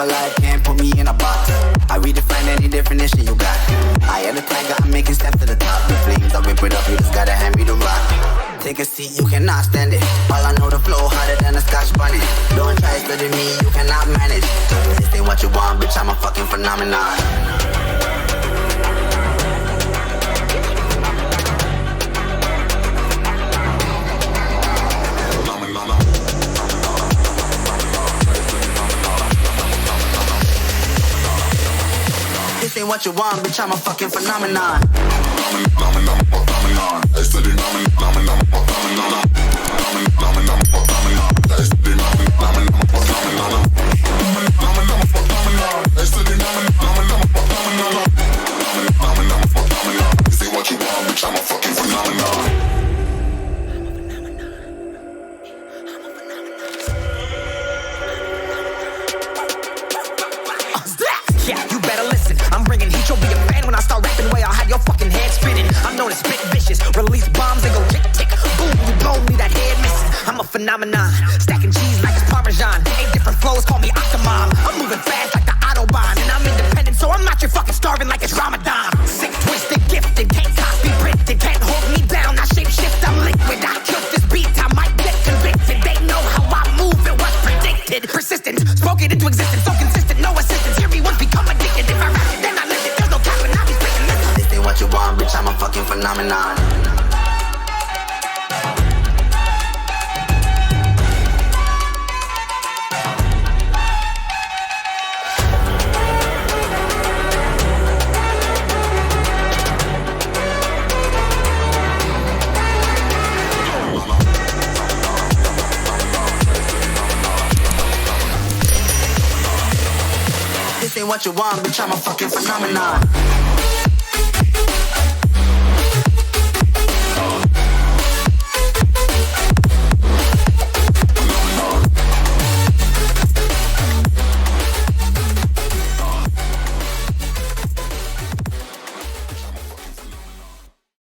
alive, can't put me in a box. I redefine any definition you got. I am the tiger, I'm making steps to the top. The flames, I whip it up, you just gotta hand me the rock. Take a seat, you cannot stand it. All I know, the flow harder than a Scotch bonnet. Don't try studying me, you cannot manage. This ain't what you want, bitch, I'm a fucking phenomenon. This ain't what you want, bitch, I'm a fucking phenomenon. This ain't what you want, bitch, I'm a fucking phenomenon. Yeah, you better listen. I'm bringing heat, you'll be a fan when I start rapping. Way I'll have your fucking head spinning. I'm known as spit vicious. Release bombs and go tick tick. Boom, you blow me that head missing. I'm a phenomenon. Stacking cheese like it's Parmesan. 8 different flows, call me Octomom. I'm moving fast like the Autobahn. And I'm independent, so I'm not your fucking starving like it's Ramadan. Sick, twisted, gifted. Can't copy, printed. Can't hold me down. I shape shift, I'm liquid. I killed this beat, I might get convicted. They know how I move, it was predicted. Persistent, spoke it into existence. So consistent, no assistance. Hear me once, become addicted. If I rap it, then I live it. There's no cap and I'll be spitting this. This ain't what you want, bitch, I'm a fucking phenomenon. This ain't what you want, bitch, I'm a fucking phenomenon.